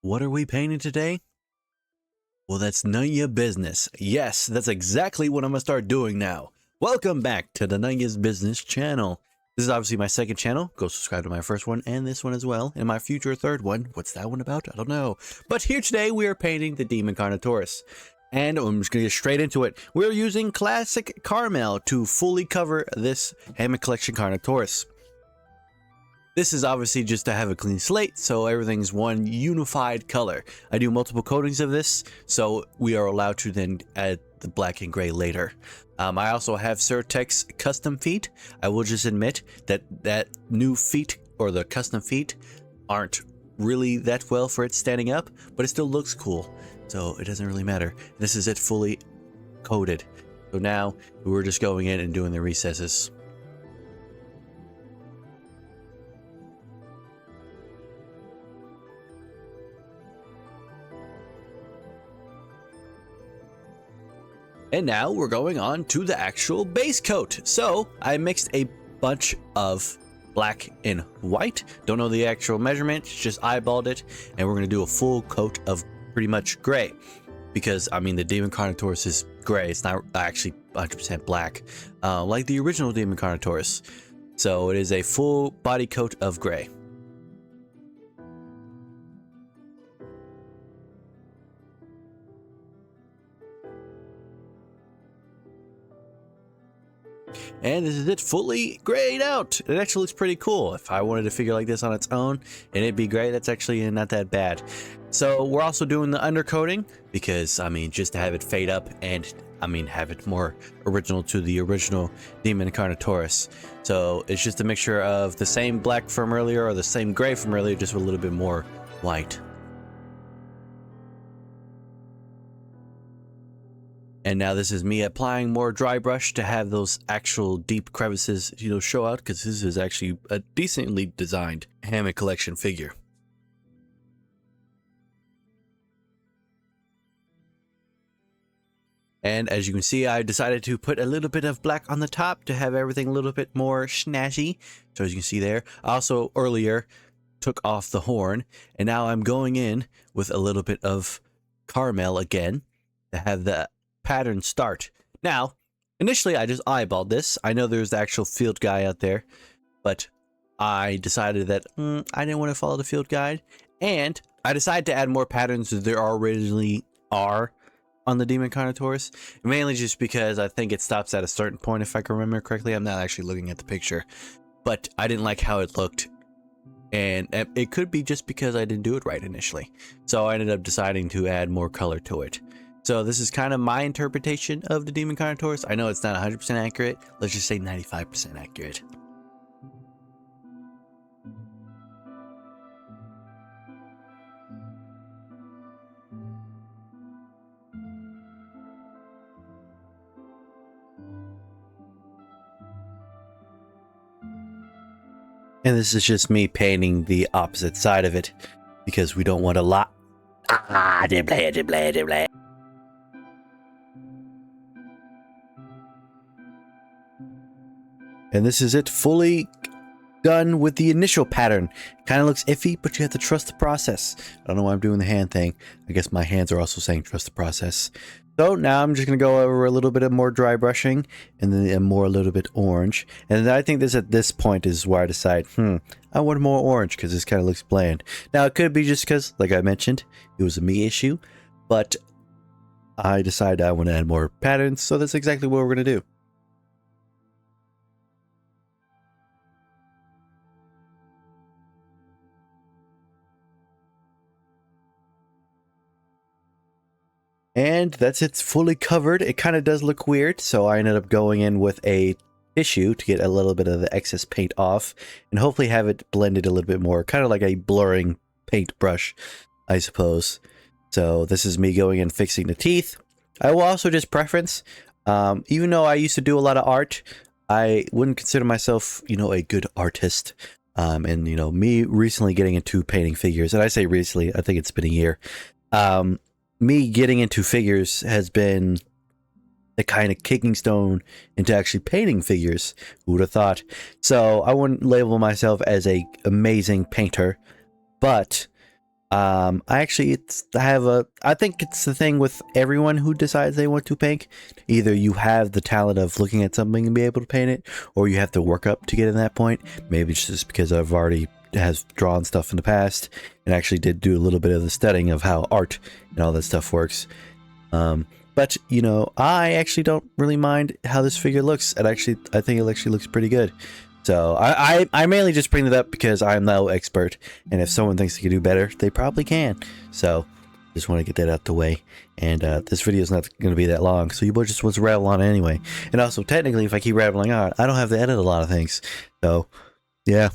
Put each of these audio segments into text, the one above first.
What are we painting today? Well, that's none of your business. Yes, that's exactly what I'm gonna start doing now. Welcome back to the None of Your Business channel. This is obviously my second channel. Go subscribe to my first one and this one as well. And my future third one. What's that one about? I don't know. But here today we are painting the demon Carnotaurus. And I'm just gonna get straight into it. We're using classic caramel to fully cover this Hammond collection Carnotaurus. This is obviously just to have a clean slate, so everything's one unified color. I do multiple coatings of this, so we are allowed to then add the black and gray later. I also have Surtex custom feet. I will just admit that new feet, or the custom feet, aren't really that well for it standing up, but it still looks cool, so it doesn't really matter. This is it fully coated. So now we're just going in and doing the recesses. And now we're going on to the actual base coat. So I mixed a bunch of black and white. Don't know the actual measurement, just eyeballed it. And we're gonna do a full coat of pretty much gray. Because, I mean, the Demon Carnotaurus is gray. It's not actually 100% black, like the original Demon Carnotaurus. So it is a full body coat of gray. And this is it fully grayed out. It actually looks pretty cool. If I wanted a figure like this on its own and it'd be gray, that's actually not that bad. So we're also doing the undercoating because, I mean, just to have it fade up and, I mean, have it more original to the original Demon Carnotaurus. So it's just a mixture of the same black from earlier or the same gray from earlier, just with a little bit more white. And now this is me applying more dry brush to have those actual deep crevices, show out, because this is actually a decently designed Hammond collection figure. And as you can see, I decided to put a little bit of black on the top to have everything a little bit more snazzy. So as you can see there, I also earlier took off the horn, and now I'm going in with a little bit of caramel again to have the pattern start. Now, initially I just eyeballed this. I know there's the actual field guide out there, but I decided that I didn't want to follow the field guide, and I decided to add more patterns than there originally are on the Demon Carnotaurus, mainly just because I think it stops at a certain point, if I can remember correctly. I'm not actually looking at the picture, but I didn't like how it looked, and it could be just because I didn't do it right initially. So I ended up deciding to add more color to it. So this is kind of my interpretation of the Demon Carnotaurus. I know it's not 100% accurate. Let's just say 95% accurate. And this is just me painting the opposite side of it because we don't want a lot. I didn't play. And this is it fully done with the initial pattern. Kind of looks iffy, but you have to trust the process. I don't know why I'm doing the hand thing. I guess my hands are also saying trust the process. So now I'm just going to go over a little bit of more dry brushing and then a little bit orange. And I think at this point is where I decide, I want more orange because this kind of looks bland. Now it could be just because, like I mentioned, it was a me issue, but I decided I want to add more patterns. So that's exactly what we're going to do. And that's it, fully covered. It kind of does look weird, so I ended up going in with a tissue to get a little bit of the excess paint off and hopefully have it blended a little bit more, kind of like a blurring paint brush, I suppose. So this is me going and fixing the teeth. I will also just preference, even though I used to do a lot of art, I wouldn't consider myself, a good artist. And me recently getting into painting figures, and I say recently, I think it's been a year. Me getting into figures has been the kind of kicking stone into actually painting figures. Who would have thought? So I wouldn't label myself as a amazing painter, but I think it's the thing with everyone who decides they want to paint. Either you have the talent of looking at something and be able to paint it, or you have to work up to get in that point. Maybe it's just because I've already has drawn stuff in the past and actually did do a little bit of the studying of how art and all that stuff works. But you know, I actually don't really mind how this figure looks. I think it actually looks pretty good. So I mainly just bring it up because I'm no expert, and if someone thinks they can do better, they probably can. So just want to get that out the way. And this video is not going to be that long, so you boys just want to rattle on anyway. And also, technically, if I keep rattling on, I don't have to edit a lot of things. So yeah.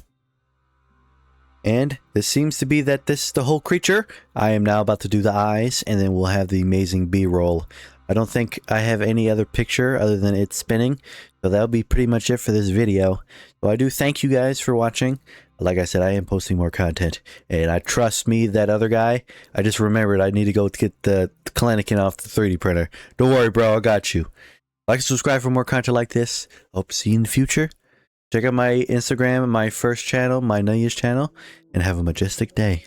And this seems to be that this is the whole creature. I am now about to do the eyes, and then we'll have the amazing B-roll. I don't think I have any other picture other than it spinning. So that'll be pretty much it for this video. So I do thank you guys for watching. Like I said, I am posting more content. And I trust me, that other guy, I just remembered I need to go get the Kalanikin off the 3D printer. Don't worry, bro, I got you. Like and subscribe for more content like this. Hope to see you in the future. Check out my Instagram and my first channel, my Nunya's channel. And have a majestic day.